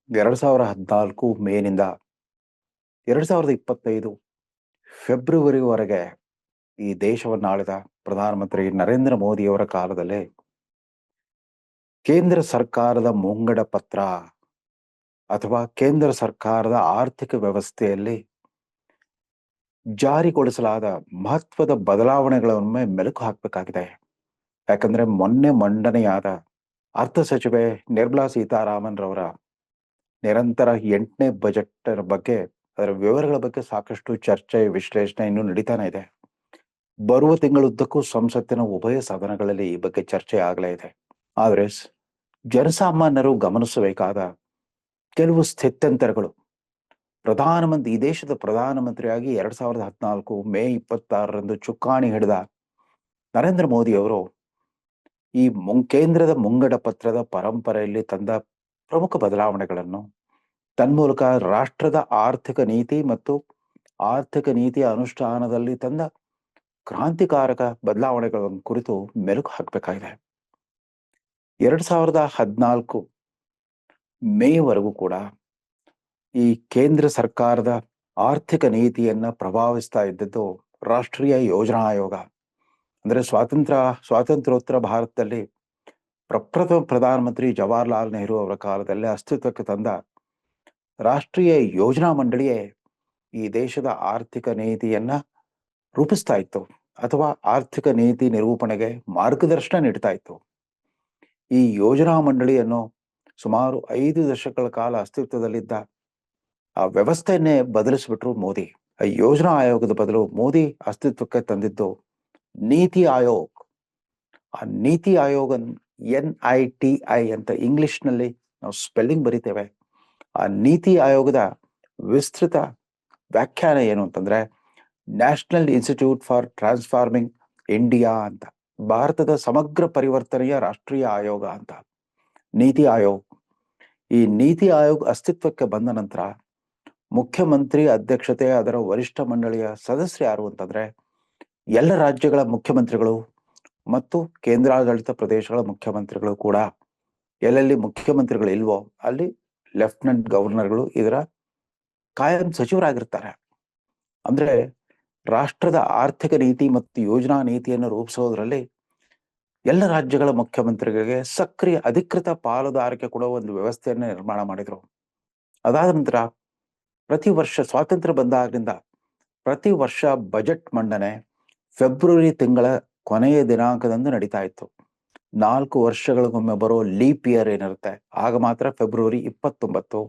2014 ಮೇನಿಂದ 2025 ಫೆಬ್ರವರಿವರೆಗೆ ಈ ದೇಶವನ್ನಾಳಿದ ಪ್ರಧಾನಮಂತ್ರಿ ನರೇಂದ್ರ ಮೋದಿಯವರ ಕಾಲದಲ್ಲಿ ಕೇಂದ್ರ ಸರ್ಕಾರದ ಮುಂಗಡ ಪತ್ರ ಅಥವಾ ಕೇಂದ್ರ ಸರ್ಕಾರದ ಆರ್ಥಿಕ ವ್ಯವಸ್ಥೆಯಲ್ಲಿ ಜಾರಿಗೊಳಿಸಲಾದ ಮಹತ್ವದ ಬದಲಾವಣೆಗಳೊಮ್ಮೆ ಮೆಲುಕು ಹಾಕಬೇಕಾಗಿದೆ. ಯಾಕಂದ್ರೆ ಮೊನ್ನೆ ಮಂಡನೆಯಾದ ಅರ್ಥ ಸಚಿವೆ ನಿರ್ಮಲಾ ಸೀತಾರಾಮನ್ ರವರ ನಿರಂತರ 8ನೇ ಬಜೆಟ್ ಬಗ್ಗೆ, ಅದರ ವಿವರಗಳ ಬಗ್ಗೆ ಸಾಕಷ್ಟು ಚರ್ಚೆ ವಿಶ್ಲೇಷಣೆ ಇನ್ನೂ ನಡೀತಾನೆ ಇದೆ. ಬರುವ ತಿಂಗಳುದ್ದಕ್ಕೂ ಸಂಸತ್ತಿನ ಉಭಯ ಸದನಗಳಲ್ಲಿ ಈ ಬಗ್ಗೆ ಚರ್ಚೆ ಆಗಲೇ ಇದೆ. ಆದರೆ ಜನಸಾಮಾನ್ಯರು ಗಮನಿಸಬೇಕಾದ ಕೆಲವು ಸ್ಥಿತ್ಯಂತರಗಳು, ಈ ದೇಶದ ಪ್ರಧಾನಮಂತ್ರಿಯಾಗಿ 2014 ಮೇ 26ರಂದು ಚುಕ್ಕಾಣಿ ಹಿಡಿದ ನರೇಂದ್ರ ಮೋದಿ ಅವರು ಈ ಕೇಂದ್ರದ ಮುಂಗಡ ಪತ್ರದ ಪರಂಪರೆಯಲ್ಲಿ ತಂದ ಪ್ರಮುಖ ಬದಲಾವಣೆಗಳನ್ನು, ತನ್ಮೂಲಕ ರಾಷ್ಟ್ರದ ಆರ್ಥಿಕ ನೀತಿ ಮತ್ತು ಆರ್ಥಿಕ ನೀತಿಯ ಅನುಷ್ಠಾನದಲ್ಲಿ ತಂದ ಕ್ರಾಂತಿಕಾರಕ ಬದಲಾವಣೆಗಳ ಕುರಿತು ಮೆಲುಕು ಹಾಕಬೇಕಾಗಿದೆ. 2014 ಮೇವರೆಗೂ ಕೂಡ ಈ ಕೇಂದ್ರ ಸರ್ಕಾರದ ಆರ್ಥಿಕ ನೀತಿಯನ್ನ ಪ್ರಭಾವಿಸ್ತಾ ಇದ್ದದ್ದು ರಾಷ್ಟ್ರೀಯ ಯೋಜನಾ ಆಯೋಗ. ಅಂದ್ರೆ ಸ್ವಾತಂತ್ರ್ಯೋತ್ತರ ಭಾರತದಲ್ಲಿ ಪ್ರಪ್ರಥಮ ಪ್ರಧಾನಮಂತ್ರಿ ಜವಾಹರ್ಲಾಲ್ ನೆಹರು ಅವರ ಕಾಲದಲ್ಲಿ ಅಸ್ತಿತ್ವಕ್ಕೆ ತಂದ ರಾಷ್ಟ್ರೀಯ ಯೋಜನಾ ಮಂಡಳಿಯೇ ಈ ದೇಶದ ಆರ್ಥಿಕ ನೀತಿಯನ್ನ ರೂಪಿಸ್ತಾ ಇತ್ತು ಅಥವಾ ಆರ್ಥಿಕ ನೀತಿ ನಿರೂಪಣೆಗೆ ಮಾರ್ಗದರ್ಶನ ನೀಡ್ತಾ ಇತ್ತು. ಈ ಯೋಜನಾ ಮಂಡಳಿಯನ್ನು ಸುಮಾರು 5 ದಶಕಗಳ ಕಾಲ ಅಸ್ತಿತ್ವದಲ್ಲಿದ್ದ ಆ ವ್ಯವಸ್ಥೆಯನ್ನೇ ಬದಲಿಸಿಬಿಟ್ರು ಮೋದಿ. ಯೋಜನಾ ಆಯೋಗದ ಬದಲು ಮೋದಿ ಅಸ್ತಿತ್ವಕ್ಕೆ ತಂದಿದ್ದು ನೀತಿ ಆಯೋಗ್. ಆ ನೀತಿ ಆಯೋಗ NITI ಅಂತ ಇಂಗ್ಲಿಷ್ನಲ್ಲಿ ನಾವು ಸ್ಪೆಲ್ಲಿಂಗ್ ಬರಿತೇವೆ. ಆ ನೀತಿ ಆಯೋಗದ ವಿಸ್ತೃತ ವ್ಯಾಖ್ಯಾನ ಏನು ಅಂತಂದ್ರೆ national institute for transforming India ಅಂತ, ಭಾರತದ ಸಮಗ್ರ ಪರಿವರ್ತನೆಯ ರಾಷ್ಟ್ರೀಯ ಆಯೋಗ ಅಂತ ನೀತಿ ಆಯೋಗ್. ಈ ನೀತಿ ಆಯೋಗ್ ಅಸ್ತಿತ್ವಕ್ಕೆ ಬಂದ ನಂತರ ಮುಖ್ಯಮಂತ್ರಿ ಅಧ್ಯಕ್ಷತೆ ಅದರ ವರಿಷ್ಠ ಮಂಡಳಿಯ ಸದಸ್ಯರು ಯಾರು ಅಂತಂದ್ರೆ ಎಲ್ಲ ರಾಜ್ಯಗಳ ಮುಖ್ಯಮಂತ್ರಿಗಳು ಮತ್ತು ಕೇಂದ್ರಾಡಳಿತ ಪ್ರದೇಶಗಳ ಮುಖ್ಯಮಂತ್ರಿಗಳು ಕೂಡ. ಎಲ್ಲೆಲ್ಲಿ ಮುಖ್ಯಮಂತ್ರಿಗಳು ಇಲ್ವೋ ಅಲ್ಲಿ ಲೆಫ್ಟಿನೆಂಟ್ ಗವರ್ನರ್ಗಳು ಇದರ ಕಾಯಂ ಸಚಿವರಾಗಿರ್ತಾರೆ. ಅಂದ್ರೆ ರಾಷ್ಟ್ರದ ಆರ್ಥಿಕ ನೀತಿ ಮತ್ತು ಯೋಜನಾ ನೀತಿಯನ್ನು ರೂಪಿಸೋದ್ರಲ್ಲಿ ಎಲ್ಲ ರಾಜ್ಯಗಳ ಮುಖ್ಯಮಂತ್ರಿಗಳಿಗೆ ಸಕ್ರಿಯ ಅಧಿಕೃತ ಪಾಲುದಾರಿಕೆ ಕೊಡುವ ಒಂದು ವ್ಯವಸ್ಥೆಯನ್ನ ನಿರ್ಮಾಣ ಮಾಡಿದ್ರು. ಅದಾದ ನಂತರ ಪ್ರತಿ ವರ್ಷ ಸ್ವಾತಂತ್ರ್ಯ ಬಂದಾಗಿನಿಂದ ಪ್ರತಿ ವರ್ಷ ಬಜೆಟ್ ಮಂಡನೆ ಫೆಬ್ರವರಿ ತಿಂಗಳ ಕೊನೆಯ ದಿನಾಂಕದಂದು ನಡೀತಾ ಇತ್ತು. 4 ವರ್ಷಗಳಿಗೊಮ್ಮೆ ಬರೋ ಲೀಪ್ ಇಯರ್ ಏನಿರುತ್ತೆ ಆಗ ಮಾತ್ರ ಫೆಬ್ರವರಿ 29,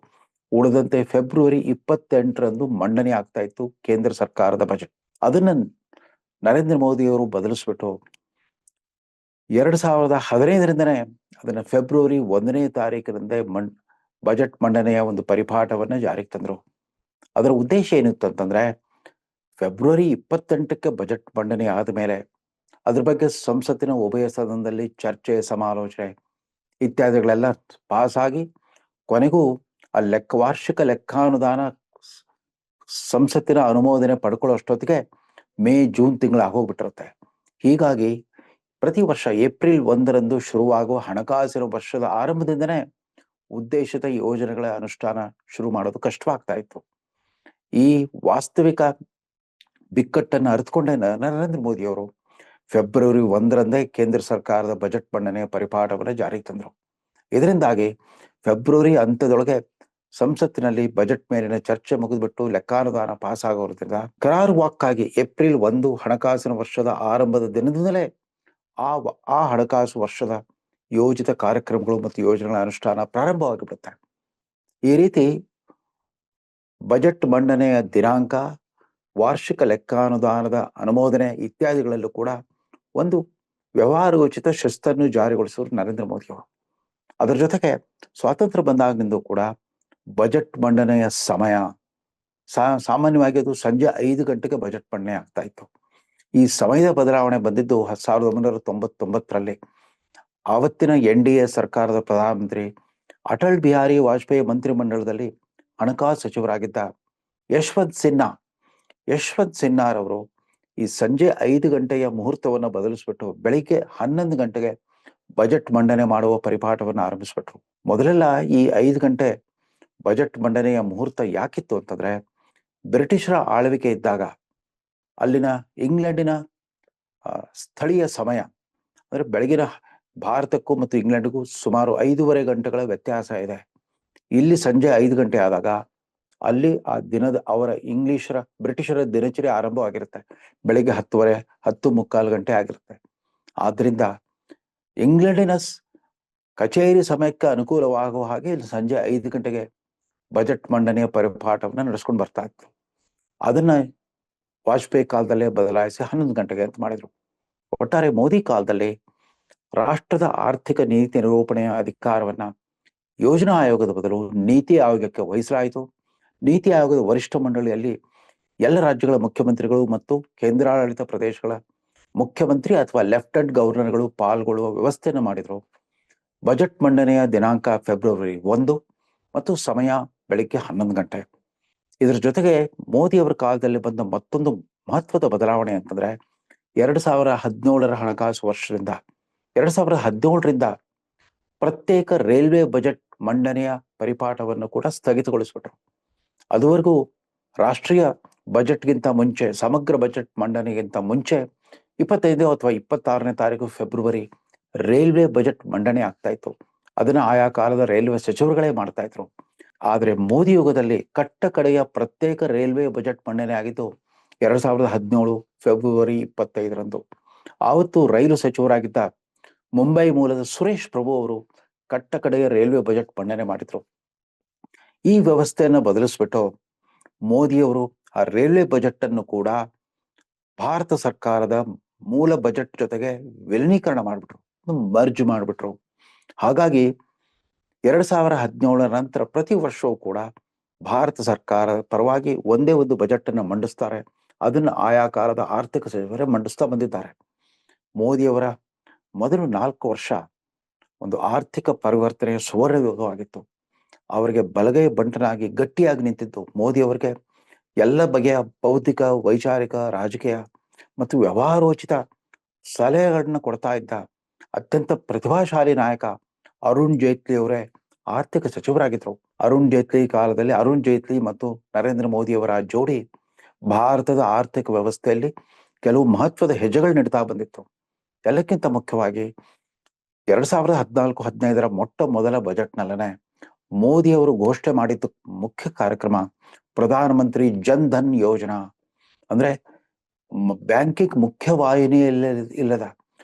ಉಳಿದಂತೆ ಫೆಬ್ರವರಿ 28ರಂದು ಮಂಡನೆ ಆಗ್ತಾ ಇತ್ತು ಕೇಂದ್ರ ಸರ್ಕಾರದ ಬಜೆಟ್. ಅದನ್ನ ನರೇಂದ್ರ ಮೋದಿ ಅವರು ಬದಲಿಸ್ಬಿಟ್ಟು 2015ರಿಂದನೇ ಅದನ್ನ ಫೆಬ್ರವರಿ 1ನೇ ತಾರೀಕಿನಿಂದ ಬಜೆಟ್ ಮಂಡನೆಯ ಒಂದು ಪರಿಪಾಠವನ್ನ ಜಾರಿಗೆ ತಂದ್ರು. ಅದರ ಉದ್ದೇಶ ಏನಿತ್ತು ಅಂತಂದ್ರೆ ಫೆಬ್ರವರಿ 28ಕ್ಕೆ ಬಜೆಟ್ ಮಂಡನೆ ಆದ ಮೇಲೆ ಅದ್ರ ಬಗ್ಗೆ ಸಂಸತ್ತಿನ ಉಭಯ ಸದನದಲ್ಲಿ ಚರ್ಚೆ, ಸಮಾಲೋಚನೆ ಇತ್ಯಾದಿಗಳೆಲ್ಲ ಪಾಸ್ ಆಗಿ ಕೊನೆಗೂ ಆ ವಾರ್ಷಿಕ ಲೆಕ್ಕಾನುದಾನ ಸಂಸತ್ತಿನ ಅನುಮೋದನೆ ಪಡ್ಕೊಳ್ಳೋಷ್ಟೊತ್ತಿಗೆ ಮೇ ಜೂನ್ ತಿಂಗಳು ಆಗೋಗ್ಬಿಟ್ಟಿರುತ್ತೆ. ಹೀಗಾಗಿ ಪ್ರತಿ ವರ್ಷ ಏಪ್ರಿಲ್ 1ರಂದು ಶುರುವಾಗುವ ಹಣಕಾಸಿನ ವರ್ಷದ ಆರಂಭದಿಂದನೇ ಉದ್ದೇಶಿತ ಯೋಜನೆಗಳ ಅನುಷ್ಠಾನ ಶುರು ಮಾಡೋದು ಕಷ್ಟವಾಗ್ತಾ ಇತ್ತು. ಈ ವಾಸ್ತವಿಕ ಬಿಕ್ಕಟ್ಟನ್ನು ಅರಿತುಕೊಂಡೇ ನರೇಂದ್ರ ಮೋದಿ ಅವರು ಫೆಬ್ರವರಿ 1ರಂದೇ ಕೇಂದ್ರ ಸರ್ಕಾರದ ಬಜೆಟ್ ಮಂಡನೆಯ ಪರಿಪಾಠವನ್ನು ಜಾರಿಗೆ ತಂದರು. ಇದರಿಂದಾಗಿ ಫೆಬ್ರವರಿ ಅಂತ್ಯದೊಳಗೆ ಸಂಸತ್ತಿನಲ್ಲಿ ಬಜೆಟ್ ಮೇಲಿನ ಚರ್ಚೆ ಮುಗಿದ್ಬಿಟ್ಟು ಲೆಕ್ಕಾನುದಾನ ಪಾಸ್ ಆಗೋದ್ರಿಂದ ಕರಾರುವಾಕ್ಕಾಗಿ ಏಪ್ರಿಲ್ 1 ಹಣಕಾಸಿನ ವರ್ಷದ ಆರಂಭದ ದಿನದಿಂದಲೇ ಆ ಹಣಕಾಸು ವರ್ಷದ ಯೋಜಿತ ಕಾರ್ಯಕ್ರಮಗಳು ಮತ್ತು ಯೋಜನೆಗಳ ಅನುಷ್ಠಾನ ಪ್ರಾರಂಭವಾಗಿಬಿಡುತ್ತೆ. ಈ ರೀತಿ ಬಜೆಟ್ ಮಂಡನೆಯ ದಿನಾಂಕ, ವಾರ್ಷಿಕ ಲೆಕ್ಕಾನುದಾನದ ಅನುಮೋದನೆ ಇತ್ಯಾದಿಗಳಲ್ಲೂ ಕೂಡ ಒಂದು ವ್ಯವಹಾರೋಚಿತ ಶಿಸ್ತನ್ನು ಜಾರಿಗೊಳಿಸಿದ್ರು ನರೇಂದ್ರ ಮೋದಿ ಅವರು. ಅದರ ಜೊತೆಗೆ ಸ್ವಾತಂತ್ರ್ಯ ಬಂದಾಗಿನಿಂದ ಕೂಡ ಬಜೆಟ್ ಮಂಡನೆಯ ಸಮಯ ಸಾಮಾನ್ಯವಾಗಿ ಅದು ಸಂಜೆ 5 ಗಂಟೆಗೆ ಬಜೆಟ್ ಮಂಡನೆ ಆಗ್ತಾ ಇತ್ತು. ಈ ಸಮಯದ ಬದಲಾವಣೆ ಬಂದಿದ್ದು 1999ರಲ್ಲಿ. ಆವತ್ತಿನ NDA ಸರ್ಕಾರದ ಪ್ರಧಾನಮಂತ್ರಿ ಅಟಲ್ ಬಿಹಾರಿ ವಾಜಪೇಯಿ ಮಂತ್ರಿಮಂಡಲದಲ್ಲಿ ಹಣಕಾಸು ಸಚಿವರಾಗಿದ್ದ ಯಶವಂತ್ ಸಿನ್ಹಾರವರು ಈ ಸಂಜೆ 5 ಗಂಟೆಯ ಮುಹೂರ್ತವನ್ನು ಬದಲಿಸ್ಬಿಟ್ಟು ಬೆಳಿಗ್ಗೆ 11 ಗಂಟೆಗೆ ಬಜೆಟ್ ಮಂಡನೆ ಮಾಡುವ ಪರಿಪಾಠವನ್ನು ಆರಂಭಿಸ್ಬಿಟ್ರು. ಮೊದಲೆಲ್ಲ ಈ 5 ಗಂಟೆ ಬಜೆಟ್ ಮಂಡನೆಯ ಮುಹೂರ್ತ ಯಾಕಿತ್ತು ಅಂತಂದ್ರೆ, ಬ್ರಿಟಿಷರ ಆಳ್ವಿಕೆ ಇದ್ದಾಗ ಅಲ್ಲಿನ ಇಂಗ್ಲೆಂಡಿನ ಸ್ಥಳೀಯ ಸಮಯ ಅಂದ್ರೆ ಬೆಳಗಿನ ಭಾರತಕ್ಕೂ ಮತ್ತು ಇಂಗ್ಲೆಂಡ್‌ಗೂ ಸುಮಾರು 5:30 ಗಂಟೆಗಳ ವ್ಯತ್ಯಾಸ ಇದೆ. ಇಲ್ಲಿ ಸಂಜೆ 5 ಗಂಟೆ ಆದಾಗ ಅಲ್ಲಿ ಆ ದಿನದ ಅವರ ಬ್ರಿಟಿಷರ ದಿನಚರಿ ಆರಂಭವಾಗಿರುತ್ತೆ. ಬೆಳಿಗ್ಗೆ 10:30, 10:45 ಗಂಟೆ ಆಗಿರುತ್ತೆ. ಆದ್ರಿಂದ ಇಂಗ್ಲೆಂಡಿನ ಕಚೇರಿ ಸಮಯಕ್ಕೆ ಅನುಕೂಲವಾಗುವ ಹಾಗೆ ಇಲ್ಲಿ ಸಂಜೆ 5 ಗಂಟೆಗೆ ಬಜೆಟ್ ಮಂಡನೆಯ ಪರಿಪಾಠವನ್ನ ನಡೆಸ್ಕೊಂಡು ಬರ್ತಾ ಇತ್ತು. ಅದನ್ನ ವಾಜಪೇಯಿ ಕಾಲದಲ್ಲೇ ಬದಲಾಯಿಸಿ 11 ಗಂಟೆಗೆ ಅಂತ ಮಾಡಿದ್ರು. ಒಟ್ಟಾರೆ ಮೋದಿ ಕಾಲದಲ್ಲಿ ರಾಷ್ಟ್ರದ ಆರ್ಥಿಕ ನೀತಿ ನಿರೂಪಣೆಯ ಅಧಿಕಾರವನ್ನ ಯೋಜನಾ ಆಯೋಗದ ಬದಲು ನೀತಿ ಆಯೋಗಕ್ಕೆ ವಹಿಸಲಾಯಿತು. ನೀತಿ ಆಯೋಗದ ವರಿಷ್ಠ ಮಂಡಳಿಯಲ್ಲಿ ಎಲ್ಲ ರಾಜ್ಯಗಳ ಮುಖ್ಯಮಂತ್ರಿಗಳು ಮತ್ತು ಕೇಂದ್ರಾಡಳಿತ ಪ್ರದೇಶಗಳ ಮುಖ್ಯಮಂತ್ರಿ ಅಥವಾ ಲೆಫ್ಟಿನೆಂಟ್ ಗವರ್ನರ್ಗಳು ಪಾಲ್ಗೊಳ್ಳುವ ವ್ಯವಸ್ಥೆಯನ್ನು ಮಾಡಿದ್ರು. ಬಜೆಟ್ ಮಂಡನೆಯ ದಿನಾಂಕ ಫೆಬ್ರವರಿ 1 ಮತ್ತು ಸಮಯ ಬೆಳಿಗ್ಗೆ 11 ಗಂಟೆ. ಇದರ ಜೊತೆಗೆ ಮೋದಿ ಅವರ ಕಾಲದಲ್ಲಿ ಬಂದ ಮತ್ತೊಂದು ಮಹತ್ವದ ಬದಲಾವಣೆ ಅಂತಂದ್ರೆ 2017ರ ಹಣಕಾಸು ವರ್ಷದಿಂದ 2017ರಿಂದ ಪ್ರತ್ಯೇಕ ರೈಲ್ವೆ ಬಜೆಟ್ ಮಂಡನೆಯ ಪರಿಪಾಠವನ್ನು ಕೂಡ ಸ್ಥಗಿತಗೊಳಿಸ್ಬಿಟ್ರು. ಅದುವರೆಗೂ ರಾಷ್ಟ್ರೀಯ ಬಜೆಟ್ಗಿಂತ ಮುಂಚೆ, ಸಮಗ್ರ ಬಜೆಟ್ ಮಂಡನೆಗಿಂತ ಮುಂಚೆ 25 ಅಥವಾ 26ನೇ ತಾರೀಕು ಫೆಬ್ರವರಿ ರೈಲ್ವೆ ಬಜೆಟ್ ಮಂಡನೆ ಆಗ್ತಾ ಇತ್ತು. ಅದನ್ನ ಆಯಾ ಕಾಲದ ರೈಲ್ವೆ ಸಚಿವರುಗಳೇ ಮಾಡ್ತಾ ಇದ್ರು. ಆದ್ರೆ ಮೋದಿ ಯುಗದಲ್ಲಿ ಕಟ್ಟ ಕಡೆಯ ಪ್ರತ್ಯೇಕ ರೈಲ್ವೆ ಬಜೆಟ್ ಮಂಡನೆ ಆಗಿದ್ದು 2017 ಫೆಬ್ರವರಿ 25ರಂದು. ಆವತ್ತು ರೈಲು ಸಚಿವರಾಗಿದ್ದ ಮುಂಬೈ ಮೂಲದ ಸುರೇಶ್ ಪ್ರಭು ಅವರು ಕಟ್ಟ ಕಡೆಯ ರೈಲ್ವೆ ಬಜೆಟ್ ಮಂಡನೆ ಮಾಡಿದ್ರು. ಈ ವ್ಯವಸ್ಥೆಯನ್ನು ಬದಲಿಸ್ಬಿಟ್ಟು ಮೋದಿಯವರು ಆ ರೈಲ್ವೆ ಬಜೆಟ್ ಅನ್ನು ಕೂಡ ಭಾರತ ಸರ್ಕಾರದ ಮೂಲ ಬಜೆಟ್ ಜೊತೆಗೆ ವಿಲೀನೀಕರಣ ಮಾಡ್ಬಿಟ್ರು, ಮರ್ಜ್ ಮಾಡ್ಬಿಟ್ರು. ಹಾಗಾಗಿ 2017ರ ನಂತರ ಪ್ರತಿ ವರ್ಷವೂ ಕೂಡ ಭಾರತ ಸರ್ಕಾರದ ಪರವಾಗಿ ಒಂದೇ ಒಂದು ಬಜೆಟ್ ಅನ್ನು ಮಂಡಿಸ್ತಾರೆ. ಅದನ್ನು ಆಯಾ ಕಾಲದ ಆರ್ಥಿಕ ಸಚಿವರೇ ಮಂಡಿಸ್ತಾ ಬಂದಿದ್ದಾರೆ. ಮೋದಿಯವರ ಮೊದಲು 4 ವರ್ಷ ಒಂದು ಆರ್ಥಿಕ ಪರಿವರ್ತನೆಯ ಸುವರ್ಣ ಯುಗವಾಗಿತ್ತು. ಅವರಿಗೆ ಬಲಗೈ ಬಂಟನಾಗಿ ಗಟ್ಟಿಯಾಗಿ ನಿಂತಿದ್ದು ಮೋದಿ ಅವರಿಗೆ ಎಲ್ಲ ಬಗೆಯ ಬೌದ್ಧಿಕ, ವೈಚಾರಿಕ, ರಾಜಕೀಯ ಮತ್ತು ವ್ಯವಹಾರೋಚಿತ ಸಲಹೆಗಳನ್ನ ಕೊಡ್ತಾ ಇದ್ದ ಅತ್ಯಂತ ಪ್ರತಿಭಾಶಾಲಿ ನಾಯಕ ಅರುಣ್ ಜೇಟ್ಲಿ ಅವರೇ ಆರ್ಥಿಕ ಸಚಿವರಾಗಿದ್ರು. ಅರುಣ್ ಜೇಟ್ಲಿ ಕಾಲದಲ್ಲಿ ಅರುಣ್ ಜೇಟ್ಲಿ ಮತ್ತು ನರೇಂದ್ರ ಮೋದಿ ಅವರ ಜೋಡಿ ಭಾರತದ ಆರ್ಥಿಕ ವ್ಯವಸ್ಥೆಯಲ್ಲಿ ಕೆಲವು ಮಹತ್ವದ ಹೆಜ್ಜೆಗಳು ನೀಡ್ತಾ ಬಂದಿತ್ತು. ಎಲ್ಲಕ್ಕಿಂತ ಮುಖ್ಯವಾಗಿ 2014-15ರ ಮೊಟ್ಟ ಮೊದಲ ಬಜೆಟ್ನಲ್ಲೇ ಮೋದಿ ಅವರು ಘೋಷಣೆ ಮಾಡಿದ್ದು ಮುಖ್ಯ ಕಾರ್ಯಕ್ರಮ ಪ್ರಧಾನಮಂತ್ರಿ ಜನ್ ಧನ್ ಯೋಜನಾ. ಅಂದ್ರೆ ಬ್ಯಾಂಕಿಂಗ್ ಮುಖ್ಯವಾಹಿನಿಯಲ್ಲಿ ಇಲ್ಲದ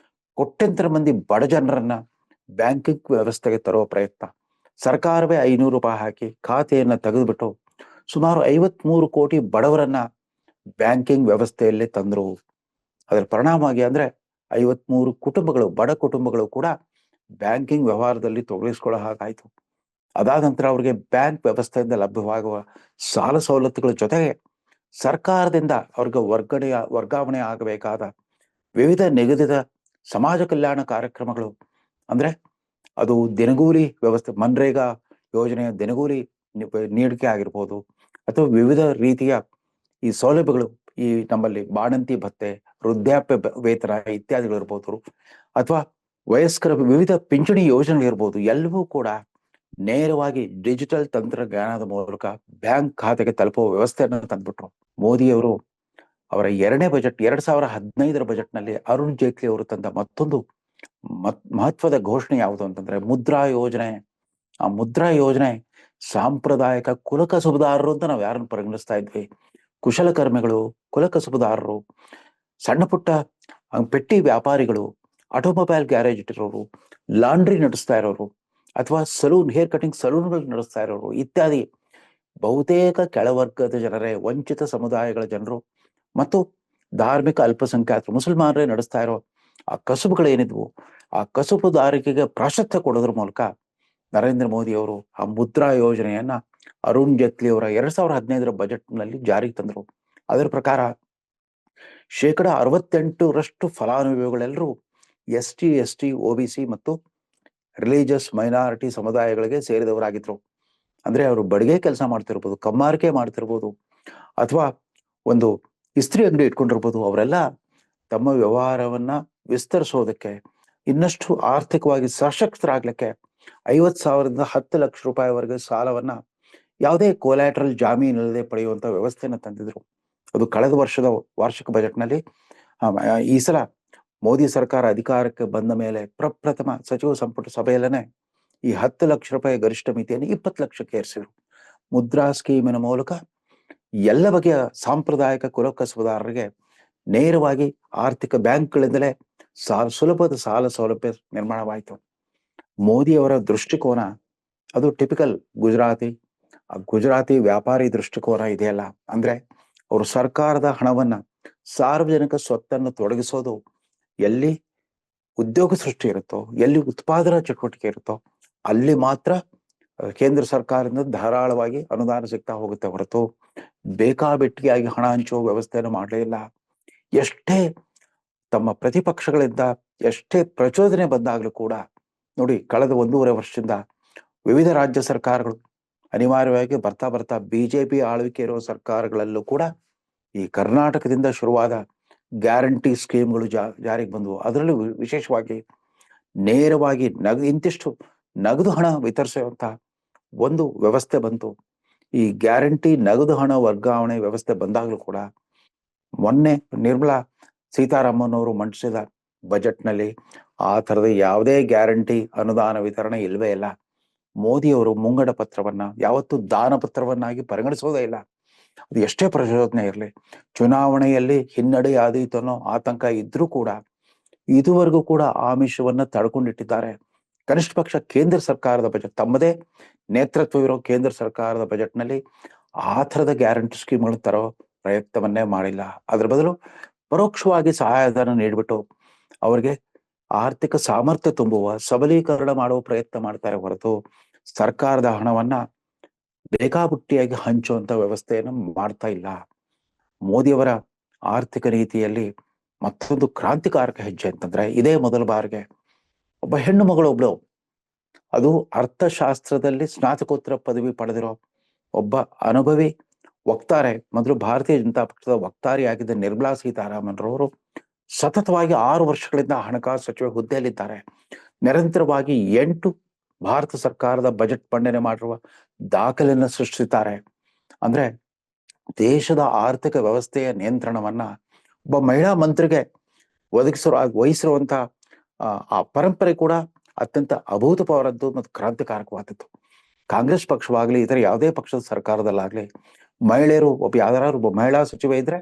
ಕೋಟ್ಯಂತರ ಮಂದಿ ಬಡ ಜನರನ್ನ ಬ್ಯಾಂಕಿಂಗ್ ವ್ಯವಸ್ಥೆಗೆ ತರುವ ಪ್ರಯತ್ನ. ಸರ್ಕಾರವೇ 500 ರೂಪಾಯಿ ಹಾಕಿ ಖಾತೆಯನ್ನ ತೆಗೆದುಬಿಟ್ಟು ಸುಮಾರು 53 ಕೋಟಿ ಬಡವರನ್ನ ಬ್ಯಾಂಕಿಂಗ್ ವ್ಯವಸ್ಥೆಯಲ್ಲಿ ತಂದ್ರು. ಅದರ ಪರಿಣಾಮವಾಗಿ ಅಂದ್ರೆ 53 ಕುಟುಂಬಗಳು, ಬಡ ಕುಟುಂಬಗಳು ಕೂಡ ಬ್ಯಾಂಕಿಂಗ್ ವ್ಯವಹಾರದಲ್ಲಿ ತೊಡಗಿಸ್ಕೊಳ್ಳೋ ಹಾಗಾಯ್ತು. ಅದಾದ ನಂತರ ಅವರಿಗೆ ಬ್ಯಾಂಕ್ ವ್ಯವಸ್ಥೆಯಿಂದ ಲಭ್ಯವಾಗುವ ಸಾಲ ಸವಲತ್ತುಗಳ ಜೊತೆಗೆ ಸರ್ಕಾರದಿಂದ ಅವ್ರಿಗೆ ವರ್ಗಾವಣೆ ಆಗಬೇಕಾದ ವಿವಿಧ ನಿಗದಿತ ಸಮಾಜ ಕಲ್ಯಾಣ ಕಾರ್ಯಕ್ರಮಗಳು, ಅಂದ್ರೆ ಅದು ದಿನಗೂಲಿ ವ್ಯವಸ್ಥೆ, ಮನ್ರೇಗಾ ಯೋಜನೆಯ ದಿನಗೂಲಿ ನೀಡಿಕೆ ಆಗಿರ್ಬೋದು, ಅಥವಾ ವಿವಿಧ ರೀತಿಯ ಈ ಸೌಲಭ್ಯಗಳು, ಈ ನಮ್ಮಲ್ಲಿ ಬಾಣಂತಿ ಭತ್ಯೆ, ವೃದ್ಧಾಪ್ಯ ವೇತನ ಇತ್ಯಾದಿಗಳಿರ್ಬೋದು, ಅಥವಾ ವಯಸ್ಕರ ವಿವಿಧ ಪಿಂಚಣಿ ಯೋಜನೆಗಳಿರ್ಬೋದು, ಎಲ್ಲವೂ ಕೂಡ ನೇರವಾಗಿ ಡಿಜಿಟಲ್ ತಂತ್ರಜ್ಞಾನದ ಮೂಲಕ ಬ್ಯಾಂಕ್ ಖಾತೆಗೆ ತಲುಪುವ ವ್ಯವಸ್ಥೆಯನ್ನು ತಂದ್ಬಿಟ್ರು. ಮೋದಿಯವರು ಅವರ ಎರಡನೇ ಬಜೆಟ್ 2015ರ ಬಜೆಟ್ನಲ್ಲಿ ಅರುಣ್ ಜೇಟ್ಲಿ ಅವರು ತಂದ ಮತ್ತೊಂದು ಮಹತ್ವದ ಘೋಷಣೆ ಯಾವುದು ಅಂತಂದ್ರೆ ಮುದ್ರಾ ಯೋಜನೆ. ಆ ಮುದ್ರಾ ಯೋಜನೆ ಸಾಂಪ್ರದಾಯಿಕ ಕುಲಕಸುಬುದಾರರು ಅಂತ ನಾವು ಯಾರನ್ನು ಪರಿಗಣಿಸ್ತಾ ಇದ್ವಿ, ಕುಶಲಕರ್ಮಿಗಳು, ಕುಲಕಸುಬುದಾರರು, ಸಣ್ಣ ಪುಟ್ಟ ಪೆಟ್ಟಿ ವ್ಯಾಪಾರಿಗಳು, ಆಟೋಮೊಬೈಲ್ ಗ್ಯಾರೇಜ್ ಇಟ್ಟಿರೋರು, ಲಾಂಡ್ರಿ ನಡೆಸ್ತಾ ಇರೋರು, ಅಥವಾ ಹೇರ್ ಕಟಿಂಗ್ ಸಲೂನ್ಗಳು ನಡೆಸ್ತಾ ಇರೋರು ಇತ್ಯಾದಿ ಬಹುತೇಕ ಕೆಳವರ್ಗದ ಜನರೇ, ವಂಚಿತ ಸಮುದಾಯಗಳ ಜನರು ಮತ್ತು ಧಾರ್ಮಿಕ ಅಲ್ಪಸಂಖ್ಯಾತರು, ಮುಸಲ್ಮಾನರೇ ನಡೆಸ್ತಾ ಇರೋ ಆ ಕಸುಬುಗಳೇನಿದ್ವು, ಆ ಕಸುಬುದಾರಿಕೆಗೆ ಪ್ರಾಶಸ್ತ್ಯ ಕೊಡೋದ್ರ ಮೂಲಕ ನರೇಂದ್ರ ಮೋದಿ ಅವರು ಆ ಮುದ್ರಾ ಯೋಜನೆಯನ್ನ ಅರುಣ್ ಜೇಟ್ಲಿ ಅವರ 2015ರ ಬಜೆಟ್ನಲ್ಲಿ ಜಾರಿಗೆ ತಂದರು. ಅದರ ಪ್ರಕಾರ 68% ಫಲಾನುಭವಿಗಳೆಲ್ಲರೂ ST, ST, OBC ಮತ್ತು ರಿಲಿಜಿಯಸ್ ಮೈನಾರಿಟಿ ಸಮುದಾಯಗಳಿಗೆ ಸೇರಿದವರಾಗಿದ್ರು. ಅಂದ್ರೆ ಅವರು ಬಡಿಗೆ ಕೆಲಸ ಮಾಡ್ತಿರ್ಬೋದು, ಕಮ್ಮಾರಿಕೆ ಮಾಡ್ತಿರ್ಬೋದು, ಅಥವಾ ಒಂದು ಇಸ್ತ್ರಿ ಅಂಗಡಿ ಇಟ್ಕೊಂಡಿರ್ಬೋದು. ಅವರೆಲ್ಲ ತಮ್ಮ ವ್ಯವಹಾರವನ್ನ ವಿಸ್ತರಿಸೋದಕ್ಕೆ, ಇನ್ನಷ್ಟು ಆರ್ಥಿಕವಾಗಿ ಸಶಕ್ತರಾಗ್ಲಿಕ್ಕೆ 50,000ದಿಂದ 10 ಲಕ್ಷ ರೂಪಾಯಿವರೆಗೆ ಸಾಲವನ್ನ ಯಾವುದೇ ಕೊಲ್ಯಾಟ್ರಲ್ ಜಾಮೀನು ಇಲ್ಲದೆ ಪಡೆಯುವಂತ ವ್ಯವಸ್ಥೆಯನ್ನು ತಂದಿದ್ರು. ಅದು ಕಳೆದ ವರ್ಷದ ವಾರ್ಷಿಕ ಬಜೆಟ್‌ನಲ್ಲಿ ಈ ಸಲ ಮೋದಿ ಸರ್ಕಾರ ಅಧಿಕಾರಕ್ಕೆ ಬಂದ ಮೇಲೆ ಪ್ರಪ್ರಥಮ ಸಚಿವ ಸಂಪುಟ ಸಭೆಯಲ್ಲೇನೆ ಈ 10 ಲಕ್ಷ ರೂಪಾಯಿ ಗರಿಷ್ಠ ಮಿತಿಯನ್ನು 20 ಲಕ್ಷಕ್ಕೆ ಏರಿಸಿದ್ರು. ಮುದ್ರಾ ಸ್ಕೀಮಿನ ಮೂಲಕ ಎಲ್ಲ ಬಗೆಯ ಸಾಂಪ್ರದಾಯಿಕ ಕುಲಕಸುಬುದಾರರಿಗೆ ನೇರವಾಗಿ ಆರ್ಥಿಕ ಬ್ಯಾಂಕ್‌ಗಳಿಂದಲೇ ಸುಲಭದ ಸಾಲ ಸೌಲಭ್ಯ ನಿರ್ಮಾಣವಾಯಿತು. ಮೋದಿಯವರ ದೃಷ್ಟಿಕೋನ ಅದು ಟಿಪಿಕಲ್ ಗುಜರಾತಿ. ಗುಜರಾತಿ ವ್ಯಾಪಾರಿ ದೃಷ್ಟಿಕೋನ ಇದೆಯಲ್ಲ, ಅಂದ್ರೆ ಅವರು ಸರ್ಕಾರದ ಹಣವನ್ನ ಸಾರ್ವಜನಿಕ ಸ್ವತ್ತನ್ನು ತೊಡಗಿಸೋದು ಎಲ್ಲಿ ಉದ್ಯೋಗ ಸೃಷ್ಟಿ ಇರುತ್ತೋ, ಎಲ್ಲಿ ಉತ್ಪಾದನಾ ಚಟುವಟಿಕೆ ಇರುತ್ತೋ ಅಲ್ಲಿ ಮಾತ್ರ ಕೇಂದ್ರ ಸರ್ಕಾರದಿಂದ ಧಾರಾಳವಾಗಿ ಅನುದಾನ ಸಿಗ್ತಾ ಹೋಗುತ್ತೆ ಹೊರತು ಬೇಕಾಬಿಟ್ಟಿಯಾಗಿ ಹಣ ಹಂಚುವ ವ್ಯವಸ್ಥೆಯನ್ನು ಮಾಡಲೇ ಇಲ್ಲ. ಎಷ್ಟೇ ತಮ್ಮ ಪ್ರತಿಪಕ್ಷಗಳಿಂದ ಎಷ್ಟೇ ಪ್ರಚೋದನೆ ಬಂದಾಗಲೂ ಕೂಡ ನೋಡಿ, ಕಳೆದ 1.5 ವರ್ಷದಿಂದ ವಿವಿಧ ರಾಜ್ಯ ಸರ್ಕಾರಗಳು ಅನಿವಾರ್ಯವಾಗಿ ಬರ್ತಾ ಬರ್ತಾ ಬಿಜೆಪಿ ಆಳ್ವಿಕೆ ಇರುವ ಸರ್ಕಾರಗಳಲ್ಲೂ ಕೂಡ ಈ ಕರ್ನಾಟಕದಿಂದ ಶುರುವಾದ ಗ್ಯಾರಂಟಿ ಸ್ಕೀಮ್ಗಳು ಜಾರಿಗೆ ಬಂದವು. ಅದರಲ್ಲೂ ವಿಶೇಷವಾಗಿ ನೇರವಾಗಿ ಇಂತಿಷ್ಟು ನಗದು ಹಣ ವಿತರಿಸುವಂತ ಒಂದು ವ್ಯವಸ್ಥೆ ಬಂತು. ಈ ಗ್ಯಾರಂಟಿ ನಗದು ಹಣ ವರ್ಗಾವಣೆ ವ್ಯವಸ್ಥೆ ಬಂದಾಗಲೂ ಕೂಡ ಮೊನ್ನೆ ನಿರ್ಮಲಾ ಸೀತಾರಾಮನ್ ಅವರು ಮಂಡಿಸಿದ ಬಜೆಟ್ನಲ್ಲಿ ಆ ಥರದ ಯಾವುದೇ ಗ್ಯಾರಂಟಿ ಅನುದಾನ ವಿತರಣೆ ಇಲ್ವೇ ಇಲ್ಲ. ಮೋದಿಯವರು ಮುಂಗಡ ಪತ್ರವನ್ನ ಯಾವತ್ತೂ ದಾನ ಪತ್ರವನ್ನಾಗಿ ಪರಿಗಣಿಸೋದೇ ಇಲ್ಲ. ಅದು ಎಷ್ಟೇ ಪ್ರಚೋದನೆ ಇರಲಿ, ಚುನಾವಣೆಯಲ್ಲಿ ಹಿನ್ನಡೆ ಆದೀತು ಅನ್ನೋ ಆತಂಕ ಇದ್ರೂ ಕೂಡ ಇದುವರೆಗೂ ಕೂಡ ಆಮಿಷವನ್ನ ತಡ್ಕೊಂಡಿಟ್ಟಿದ್ದಾರೆ. ಕನಿಷ್ಠ ಪಕ್ಷ ಕೇಂದ್ರ ಸರ್ಕಾರದ ಬಜೆಟ್, ತಮ್ಮದೇ ನೇತೃತ್ವವಿರೋ ಕೇಂದ್ರ ಸರ್ಕಾರದ ಬಜೆಟ್ನಲ್ಲಿ ಆ ಥರದ ಗ್ಯಾರಂಟಿ ಸ್ಕೀಮ್ಗಳು ತರೋ ಪ್ರಯತ್ನವನ್ನೇ ಮಾಡಿಲ್ಲ. ಅದ್ರ ಬದಲು ಪರೋಕ್ಷವಾಗಿ ಸಹಾಯಧನ ನೀಡಿಬಿಟ್ಟು ಅವರಿಗೆ ಆರ್ಥಿಕ ಸಾಮರ್ಥ್ಯ ತುಂಬುವ, ಸಬಲೀಕರಣ ಮಾಡುವ ಪ್ರಯತ್ನ ಮಾಡ್ತಾರೆ ಹೊರತು ಸರ್ಕಾರದ ಹಣವನ್ನ ಬೇಕಾಬುಟ್ಟಿಯಾಗಿ ಹಂಚುವಂತ ವ್ಯವಸ್ಥೆಯನ್ನು ಮಾಡ್ತಾ ಇಲ್ಲ. ಮೋದಿಯವರ ಆರ್ಥಿಕ ನೀತಿಯಲ್ಲಿ ಮತ್ತೊಂದು ಕ್ರಾಂತಿಕಾರಕ ಹೆಜ್ಜೆ ಅಂತಂದ್ರೆ, ಇದೇ ಮೊದಲ ಬಾರಿಗೆ ಒಬ್ಬ ಹೆಣ್ಣು ಮಗಳೊಬ್ಳು, ಅದು ಅರ್ಥಶಾಸ್ತ್ರದಲ್ಲಿ ಸ್ನಾತಕೋತ್ತರ ಪದವಿ ಪಡೆದಿರೋ ಒಬ್ಬ ಅನುಭವಿ ವಕ್ತಾರೆ, ಮೊದಲು ಭಾರತೀಯ ಜನತಾ ಪಕ್ಷದ ವಕ್ತಾರಿಯಾಗಿದ್ದ ನಿರ್ಮಲಾ ಸೀತಾರಾಮನ್ ರವರು ಸತತವಾಗಿ 6 ವರ್ಷಗಳಿಂದ ಹಣಕಾಸು ಸಚಿವ ಹುದ್ದೆಯಲ್ಲಿದ್ದಾರೆ. ನಿರಂತರವಾಗಿ 8 ಭಾರತ ಸರ್ಕಾರದ ಬಜೆಟ್ ಮಂಡನೆ ಮಾಡಿರುವ ದಾಖಲೆಯನ್ನು ಸೃಷ್ಟಿಸಿದ್ದಾರೆ. ಅಂದ್ರೆ ದೇಶದ ಆರ್ಥಿಕ ವ್ಯವಸ್ಥೆಯ ನಿಯಂತ್ರಣವನ್ನ ಒಬ್ಬ ಮಹಿಳಾ ಮಂತ್ರಿಗೆ ವಹಿಸಿರುವಂತ ಆ ಪರಂಪರೆ ಕೂಡ ಅತ್ಯಂತ ಅಭೂತಪೂರ್ವದ್ದು ಮತ್ತು ಕ್ರಾಂತಿಕಾರಕವಾದದ್ದು. ಕಾಂಗ್ರೆಸ್ ಪಕ್ಷವಾಗ್ಲಿ ಇತರ ಯಾವುದೇ ಪಕ್ಷದ ಸರ್ಕಾರದಲ್ಲಾಗ್ಲಿ ಮಹಿಳೆಯರು ಯಾವ್ದಾದ್ರು ಒಬ್ಬ ಮಹಿಳಾ ಸಚಿವ ಇದ್ರೆ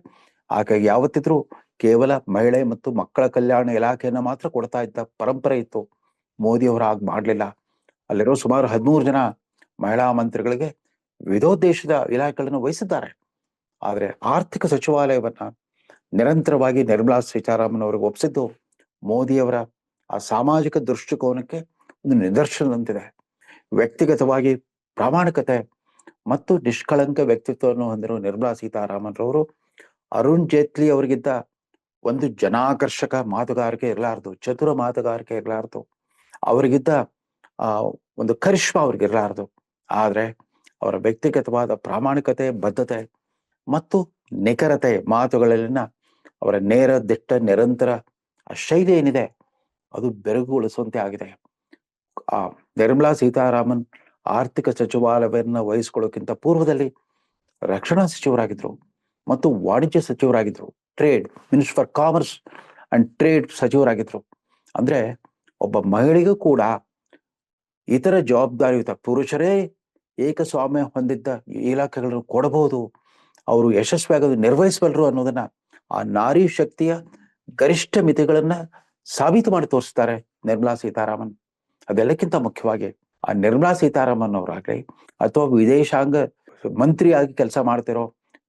ಆಕೆ ಯಾವತ್ತಿದ್ರೂ ಕೇವಲ ಮಹಿಳೆ ಮತ್ತು ಮಕ್ಕಳ ಕಲ್ಯಾಣ ಇಲಾಖೆಯನ್ನ ಮಾತ್ರ ಕೊಡ್ತಾ ಇದ್ದ ಪರಂಪರೆ ಇತ್ತು. ಮೋದಿಯವರು ಹಾಗೆ ಮಾಡ್ಲಿಲ್ಲ. ಅಲ್ಲಿರೋ ಸುಮಾರು 13 ಜನ ಮಹಿಳಾ ಮಂತ್ರಿಗಳಿಗೆ ವಿವಿಧೋದ್ದೇಶದ ಇಲಾಖೆಗಳನ್ನು ವಹಿಸಿದ್ದಾರೆ. ಆದ್ರೆ ಆರ್ಥಿಕ ಸಚಿವಾಲಯವನ್ನ ನಿರಂತರವಾಗಿ ನಿರ್ಮಲಾ ಸೀತಾರಾಮನ್ ಅವರಿಗೆ ಒಪ್ಪಿಸಿದ್ದು ಮೋದಿಯವರ ಆ ಸಾಮಾಜಿಕ ದೃಷ್ಟಿಕೋನಕ್ಕೆ ಒಂದು ನಿದರ್ಶನದಂತಿದೆ. ವ್ಯಕ್ತಿಗತವಾಗಿ ಪ್ರಾಮಾಣಿಕತೆ ಮತ್ತು ನಿಷ್ಕಳಂಕ ವ್ಯಕ್ತಿತ್ವವನ್ನು ಹೊಂದಿರುವ ನಿರ್ಮಲಾ ಸೀತಾರಾಮನ್ ರವರು ಅರುಣ್ ಜೇಟ್ಲಿ ಅವರಿಗಿದ್ದ ಒಂದು ಜನಾಕರ್ಷಕ ಮಾತುಗಾರಿಕೆ ಇರಲಾರದು, ಚತುರ ಮಾತುಗಾರಿಕೆ ಇರಲಾರದು, ಅವರಿಗಿದ್ದ ಒಂದು ಕರಿಷ್ಮಾ ಅವ್ರಿಗೆ ಇರಲಾರದು. ಆದ್ರೆ ಅವರ ವ್ಯಕ್ತಿಗತವಾದ ಪ್ರಾಮಾಣಿಕತೆ, ಬದ್ಧತೆ ಮತ್ತು ನಿಖರತೆ ಮಾತುಗಳಲ್ಲಿನ ಅವರ ನೇರ ದಿಟ್ಟ ನಿರಂತರ ಆ ಶೈಲಿ ಏನಿದೆ ಅದು ಬೆರಗುಗೊಳಿಸುವಂತೆ ಆಗಿದೆ. ನಿರ್ಮಲಾ ಸೀತಾರಾಮನ್ ಆರ್ಥಿಕ ಸಚಿವಾಲಯವನ್ನ ವಹಿಸ್ಕೊಳ್ಳೋಕ್ಕಿಂತ ಪೂರ್ವದಲ್ಲಿ ರಕ್ಷಣಾ ಸಚಿವರಾಗಿದ್ರು ಮತ್ತು ವಾಣಿಜ್ಯ ಸಚಿವರಾಗಿದ್ರು, trade minister for commerce and trade ಸಚಿವರಾಗಿದ್ರು. ಅಂದ್ರೆ ಒಬ್ಬ ಮಹಿಳೆಗೂ ಕೂಡ ಇತರ ಜವಾಬ್ದಾರಿಯುತ ಪುರುಷರೇ ಏಕಸ್ವಾಮ್ಯ ಹೊಂದಿದ್ದ ಇಲಾಖೆಗಳನ್ನು ಕೊಡಬಹುದು, ಅವರು ಯಶಸ್ವಿಯಾಗಿ ನಿರ್ವಹಿಸಬಲ್ಲರು ಅನ್ನೋದನ್ನ ಆ ನಾರಿ ಶಕ್ತಿಯ ಗರಿಷ್ಠ ಮಿತಿಗಳನ್ನ ಸಾಬೀತು ಮಾಡಿ ತೋರಿಸ್ತಾರೆ ನಿರ್ಮಲಾ ಸೀತಾರಾಮನ್. ಅದೆಲ್ಲಕ್ಕಿಂತ ಮುಖ್ಯವಾಗಿ ಆ ನಿರ್ಮಲಾ ಸೀತಾರಾಮನ್ ಅವರಾಗ್ಲಿ ಅಥವಾ ವಿದೇಶಾಂಗ ಮಂತ್ರಿಯಾಗಿ ಕೆಲಸ ಮಾಡ್ತಿರೋ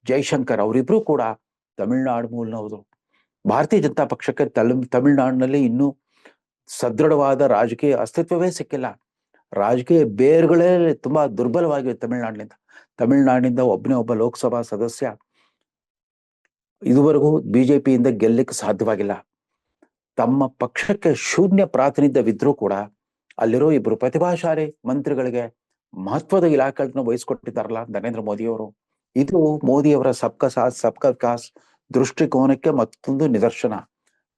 ಜೈಶಂಕರ್ ಅವರಿಬ್ರು ಕೂಡ ತಮಿಳುನಾಡು ಮೂಲನವರು. ಭಾರತೀಯ ಜನತಾ ಪಕ್ಷಕ್ಕೆ ತಮಿಳುನಾಡಿನಲ್ಲಿ ಇನ್ನೂ ಸದೃಢವಾದ ರಾಜಕೀಯ ಅಸ್ತಿತ್ವವೇ ಸಿಕ್ಕಿಲ್ಲ. ರಾಜಕೀಯ ಬೇರುಗಳೇ ತುಂಬಾ ದುರ್ಬಲವಾಗಿವೆ ತಮಿಳುನಾಡಿನಿಂದ ಒಬ್ಬನೇ ಒಬ್ಬ ಲೋಕಸಭಾ ಸದಸ್ಯ ಇದುವರೆಗೂ ಬಿಜೆಪಿಯಿಂದ ಗೆಲ್ಲಕ್ಕೆ ಸಾಧ್ಯವಾಗಿಲ್ಲ. ತಮ್ಮ ಪಕ್ಷಕ್ಕೆ ಶೂನ್ಯ ಪ್ರಾತಿನಿಧ್ಯವಿದ್ರೂ ಕೂಡ ಅಲ್ಲಿರೋ ಇಬ್ರು ಪ್ರತಿಭಾಶಾಲಿ ಮಂತ್ರಿಗಳಿಗೆ ಮಹತ್ವದ ಇಲಾಖೆಗಳನ್ನ ವಹಿಸ್ಕೊಟ್ಟಿದ್ದಾರಲ್ಲ ನರೇಂದ್ರ ಮೋದಿಯವರು. ಇದು ಮೋದಿಯವರ ಸಬ್ಕಾ ಸಾಥ್ ಸಬ್ಕಾ ವಿಕಾಸ್ ದೃಷ್ಟಿಕೋನಕ್ಕೆ ಮತ್ತೊಂದು ನಿದರ್ಶನ.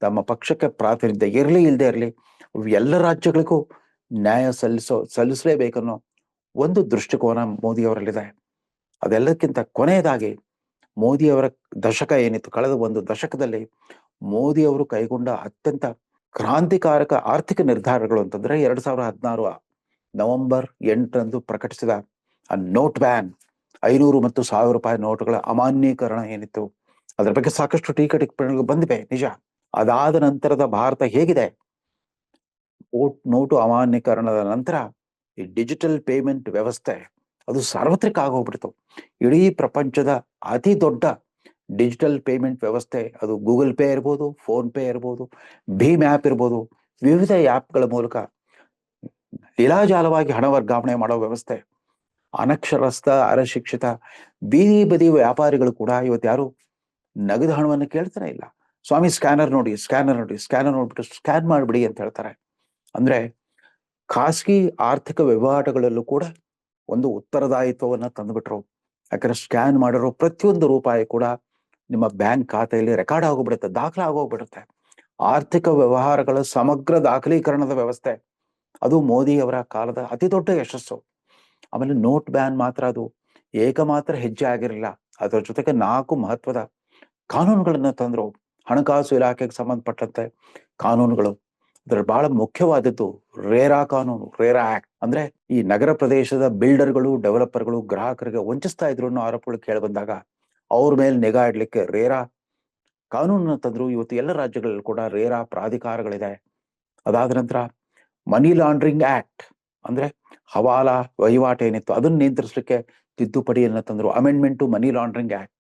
ತಮ್ಮ ಪಕ್ಷಕ್ಕೆ ಪ್ರಾತಿನಿಧ್ಯ ಇರಲಿ ಇಲ್ಲದೆ ಇರಲಿ ಎಲ್ಲ ರಾಜ್ಯಗಳಿಗೂ ನ್ಯಾಯ ಸಲ್ಲಿಸಲೇಬೇಕನ್ನೋ ಒಂದು ದೃಷ್ಟಿಕೋನ ಮೋದಿಯವರಲ್ಲಿದೆ. ಅದೆಲ್ಲಕ್ಕಿಂತ ಕೊನೆಯದಾಗಿ ಮೋದಿಯವರ ದಶಕ ಏನಿತ್ತು, ಕಳೆದ ಒಂದು ದಶಕದಲ್ಲಿ ಮೋದಿಯವರು ಕೈಗೊಂಡ ಅತ್ಯಂತ ಕ್ರಾಂತಿಕಾರಕ ಆರ್ಥಿಕ ನಿರ್ಧಾರಗಳು ಅಂತಂದ್ರೆ 2016 ನವೆಂಬರ್ 8ರಂದು ಪ್ರಕಟಿಸಿದ ಆ ನೋಟ್ ಬ್ಯಾನ್, 500 ಮತ್ತು 1000 ರೂಪಾಯಿ ನೋಟುಗಳ ಅಮಾನ್ಯೀಕರಣ ಏನಿತ್ತು, ಅದರ ಬಗ್ಗೆ ಸಾಕಷ್ಟು ಟೀಕೆ ಟಿಪ್ಪಣಿಗಳು ಬಂದಿವೆ ನಿಜ. ಅದಾದ ನಂತರದ ಭಾರತ ಹೇಗಿದೆ, ನೋಟು ಅಮಾನ್ಯೀಕರಣದ ನಂತರ ಈ ಡಿಜಿಟಲ್ ಪೇಮೆಂಟ್ ವ್ಯವಸ್ಥೆ ಅದು ಸಾರ್ವತ್ರಿಕ ಆಗೋಗ್ಬಿಡ್ತು. ಇಡೀ ಪ್ರಪಂಚದ ಅತಿ ದೊಡ್ಡ ಡಿಜಿಟಲ್ ಪೇಮೆಂಟ್ ವ್ಯವಸ್ಥೆ ಅದು ಗೂಗಲ್ ಪೇ ಇರ್ಬೋದು, ಫೋನ್ ಪೇ ಇರ್ಬೋದು, ಭೀಮ್ ಆ್ಯಪ್ ಇರ್ಬೋದು, ವಿವಿಧ ಆ್ಯಪ್ಗಳ ಮೂಲಕ ಲೀಲಾಜಾಲವಾಗಿ ಹಣ ವರ್ಗಾವಣೆ ಮಾಡೋ ವ್ಯವಸ್ಥೆ. ಅನಕ್ಷರಸ್ಥ, ಅರಶಿಕ್ಷಿತ, ಬೀದಿ ಬದಿ ವ್ಯಾಪಾರಿಗಳು ಕೂಡ ಇವತ್ತು ಯಾರು ನಗದು ಹಣವನ್ನು ಕೇಳ್ತಾನೆ ಇಲ್ಲ. ಸ್ವಾಮಿ ಸ್ಕ್ಯಾನರ್ ನೋಡಿ, ಸ್ಕ್ಯಾನರ್ ನೋಡಿ, ಸ್ಕ್ಯಾನರ್ ನೋಡ್ಬಿಟ್ಟು ಸ್ಕ್ಯಾನ್ ಮಾಡಿಬಿಡಿ ಅಂತ ಹೇಳ್ತಾರೆ. ಅಂದ್ರೆ ಖಾಸಗಿ ಆರ್ಥಿಕ ವ್ಯವಹಾರಗಳಲ್ಲೂ ಕೂಡ ಒಂದು ಉತ್ತರದಾಯಿತ್ವವನ್ನ ತಂದುಬಿಟ್ರು. ಯಾಕಂದ್ರೆ ಸ್ಕ್ಯಾನ್ ಮಾಡಿರೋ ಪ್ರತಿಯೊಂದು ರೂಪಾಯಿ ಕೂಡ ನಿಮ್ಮ ಬ್ಯಾಂಕ್ ಖಾತೆಯಲ್ಲಿ ರೆಕಾರ್ಡ್ ಆಗೋಗ್ಬಿಡುತ್ತೆ, ದಾಖಲೆ ಆಗೋಗ್ಬಿಡುತ್ತೆ. ಆರ್ಥಿಕ ವ್ಯವಹಾರಗಳ ಸಮಗ್ರ ದಾಖಲೀಕರಣದ ವ್ಯವಸ್ಥೆ ಅದು ಮೋದಿ ಅವರ ಕಾಲದ ಅತಿ ದೊಡ್ಡ ಯಶಸ್ಸು. ಆಮೇಲೆ ನೋಟ್ ಬ್ಯಾನ್ ಮಾತ್ರ ಅದು ಏಕಮಾತ್ರ ಹೆಜ್ಜೆ ಆಗಿರಲಿಲ್ಲ, ಅದರ ಜೊತೆಗೆ 4 ಮಹತ್ವದ ಕಾನೂನುಗಳನ್ನ ತಂದ್ರು. ಹಣಕಾಸು ಇಲಾಖೆಗೆ ಸಂಬಂಧಪಟ್ಟಂತೆ ಕಾನೂನುಗಳು, ಅದ್ರಲ್ಲಿ ಬಹಳ ಮುಖ್ಯವಾದದ್ದು ರೇರಾ ಕಾನೂನು, ರೇರಾ ಆಕ್ಟ್. ಅಂದ್ರೆ ಈ ನಗರ ಪ್ರದೇಶದ ಬಿಲ್ಡರ್ಗಳು, ಡೆವಲಪರ್ಗಳು ಗ್ರಾಹಕರಿಗೆ ವಂಚಿಸ್ತಾ ಇದ್ರು ಅನ್ನೋ ಆರೋಪಗಳು ಕೇಳಿ ಬಂದಾಗ ಅವ್ರ ಮೇಲೆ ನಿಗಾ ಇಡ್ಲಿಕ್ಕೆ ರೇರಾ ಕಾನೂನನ್ನ ತಂದ್ರು. ಇವತ್ತು ಎಲ್ಲ ರಾಜ್ಯಗಳಲ್ಲಿ ಕೂಡ ರೇರಾ ಪ್ರಾಧಿಕಾರಗಳಿದೆ. ಅದಾದ ನಂತರ ಮನಿ ಲಾಂಡ್ರಿಂಗ್ ಆಕ್ಟ್, ಅಂದ್ರೆ ಹವಾಲಾ ವಹಿವಾಟು ಏನಿತ್ತು ಅದನ್ನ ನಿಯಂತ್ರಿಸಲಿಕ್ಕೆ ತಿದ್ದುಪಡಿಯನ್ನ ತಂದ್ರು, amendment to money laundering act.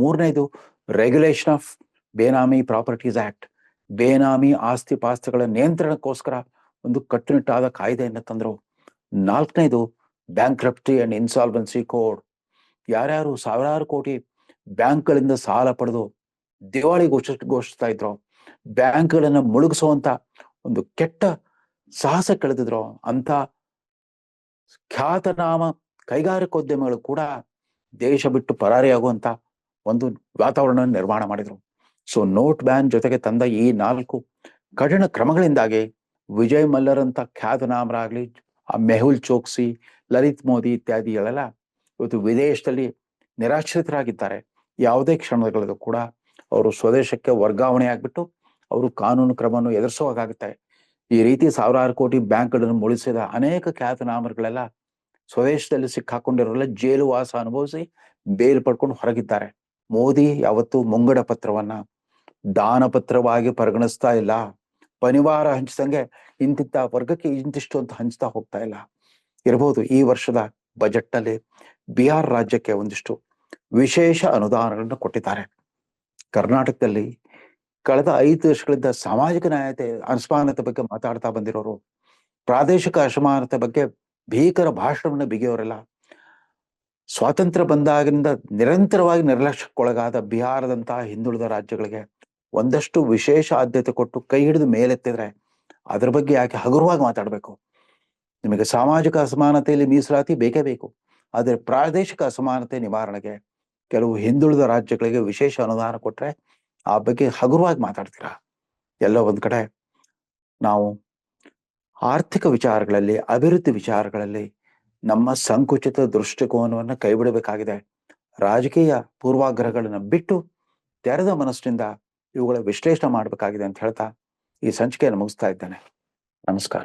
3ನೇದು regulation of benami properties act, benami ಆಸ್ತಿ ಪಾಸ್ತಿಗಳ ನಿಯಂತ್ರಣಕ್ಕೋಸ್ಕರ ಒಂದು ಕಟ್ಟುನಿಟ್ಟಾದ ಕಾಯ್ದೆಯನ್ನು ತಂದ್ರು. 4ನೇದು ಬ್ಯಾಂಕ್ರಪ್ಟಿ ಅಂಡ್ ಇನ್ಸಾಲ್ವೆನ್ಸಿ ಕೋಡ್. ಯಾರ್ಯಾರು ಸಾವಿರಾರು ಕೋಟಿ ಬ್ಯಾಂಕ್ಗಳಿಂದ ಸಾಲ ಪಡೆದು ದಿವಾಳಿ ಘೋಷಿಸ್ತಾ ಇದ್ರು, ಬ್ಯಾಂಕ್ಗಳನ್ನ ಮುಳುಗಿಸುವಂತ ಒಂದು ಕೆಟ್ಟ ಸಾಹಸ ಕೆಳೆದಿದ್ರು, ಅಂತ ಖ್ಯಾತನಾಮ ಕೈಗಾರಿಕೋದ್ಯಮಿಗಳು ಕೂಡ ದೇಶ ಬಿಟ್ಟು ಪರಾರಿಯಾಗುವಂತ ಒಂದು ವಾತಾವರಣ ನಿರ್ಮಾಣ ಮಾಡಿದ್ರು. ಸೊ ನೋಟ್ ಬ್ಯಾನ್ ಜೊತೆಗೆ ತಂದ ಈ 4 ಕಠಿಣ ಕ್ರಮಗಳಿಂದಾಗಿ ವಿಜಯ್ ಮಲ್ಯರಂತ ಖ್ಯಾತನಾಮರಾಗ್ಲಿ, ಆ ಮೆಹುಲ್ ಚೋಕ್ಸಿ, ಲಲಿತ್ ಮೋದಿ ಇತ್ಯಾದಿಗಳೆಲ್ಲ ಇವತ್ತು ವಿದೇಶದಲ್ಲಿ ನಿರಾಶ್ರಿತರಾಗಿದ್ದಾರೆ. ಯಾವುದೇ ಕ್ಷಣಗಳಲ್ಲೂ ಕೂಡ ಅವರು ಸ್ವದೇಶಕ್ಕೆ ವರ್ಗಾವಣೆ ಆಗ್ಬಿಟ್ಟು ಅವರು ಕಾನೂನು ಕ್ರಮವನ್ನು ಎದುರಿಸುವಾಗುತ್ತೆ. ಈ ರೀತಿ ಸಾವಿರಾರು ಕೋಟಿ ಬ್ಯಾಂಕ್ಗಳನ್ನು ಮುಳಿಸಿದ ಅನೇಕ ಖ್ಯಾತನಾಮರುಗಳೆಲ್ಲ ಸ್ವದೇಶದಲ್ಲಿ ಸಿಕ್ಕಾಕೊಂಡಿರೋಲ್ಲ ಜೈಲು ವಾಸ ಅನುಭವಿಸಿ ಬೇಲ್ ಪಡ್ಕೊಂಡು ಹೊರಗಿದ್ದಾರೆ. ಮೋದಿ ಯಾವತ್ತು ಮುಂಗಡ ಪತ್ರವನ್ನ ದಾನ ಪತ್ರವಾಗಿ ಪರಿಗಣಿಸ್ತಾ ಇಲ್ಲ, ಪನಿವಾರ ಹಂಚಿದಂಗೆ ಇಂತಿಂತ ವರ್ಗಕ್ಕೆ ಇಂತಿಷ್ಟು ಅಂತ ಹಂಚ್ತಾ ಹೋಗ್ತಾ ಇಲ್ಲ. ಇರಬಹುದು ಈ ವರ್ಷದ ಬಜೆಟ್ ನಲ್ಲಿ ಬಿಹಾರ್ ರಾಜ್ಯಕ್ಕೆ ಒಂದಿಷ್ಟು ವಿಶೇಷ ಅನುದಾನಗಳನ್ನು ಕೊಟ್ಟಿದ್ದಾರೆ. ಕರ್ನಾಟಕದಲ್ಲಿ ಕಳೆದ 5 ವರ್ಷಗಳಿಂದ ಸಾಮಾಜಿಕ ನ್ಯಾಯತೆ ಅಸಮಾನತೆ ಬಗ್ಗೆ ಮಾತಾಡ್ತಾ ಬಂದಿರೋರು, ಪ್ರಾದೇಶಿಕ ಅಸಮಾನತೆ ಬಗ್ಗೆ ಭೀಕರ ಭಾಷಣವನ್ನು ಬಿಗಿಯೋರೆಲ್ಲ, ಸ್ವಾತಂತ್ರ್ಯ ಬಂದಾಗಿನಿಂದ ನಿರಂತರವಾಗಿ ನಿರ್ಲಕ್ಷ್ಯಕ್ಕೊಳಗಾದ ಬಿಹಾರದಂತಹ ಹಿಂದುಳಿದ ರಾಜ್ಯಗಳಿಗೆ ಒಂದಷ್ಟು ವಿಶೇಷ ಆದ್ಯತೆ ಕೊಟ್ಟು ಕೈ ಹಿಡಿದು ಮೇಲೆತ್ತಿದ್ರೆ ಅದ್ರ ಬಗ್ಗೆ ಯಾಕೆ ಹಗುರವಾಗಿ ಮಾತಾಡಬೇಕು? ನಿಮಗೆ ಸಾಮಾಜಿಕ ಅಸಮಾನತೆಯಲ್ಲಿ ಮೀಸಲಾತಿ ಬೇಕೇ ಬೇಕು, ಆದರೆ ಪ್ರಾದೇಶಿಕ ಅಸಮಾನತೆ ನಿವಾರಣೆಗೆ ಕೆಲವು ಹಿಂದುಳಿದ ರಾಜ್ಯಗಳಿಗೆ ವಿಶೇಷ ಅನುದಾನ ಕೊಟ್ರೆ ಆ ಬಗ್ಗೆ ಹಗುರವಾಗಿ ಮಾತಾಡ್ತೀರಾ? ಎಲ್ಲ ಒಂದ್ ಕಡೆ ನಾವು ಆರ್ಥಿಕ ವಿಚಾರಗಳಲ್ಲಿ, ಅಭಿವೃದ್ಧಿ ವಿಚಾರಗಳಲ್ಲಿ ನಮ್ಮ ಸಂಕುಚಿತ ದೃಷ್ಟಿಕೋನವನ್ನ ಕೈಬಿಡಬೇಕಾಗಿದೆ. ರಾಜಕೀಯ ಪೂರ್ವಾಗ್ರಹಗಳನ್ನ ಬಿಟ್ಟು ತೆರೆದ ಮನಸ್ಸಿನಿಂದ ಇವುಗಳ ವಿಶ್ಲೇಷಣೆ ಮಾಡಬೇಕಾಗಿದೆ ಅಂತ ಹೇಳ್ತಾ ಈ ಸಂಚಿಕೆಯನ್ನು ಮುಗಿಸ್ತಾ ಇದ್ದೇನೆ. ನಮಸ್ಕಾರ.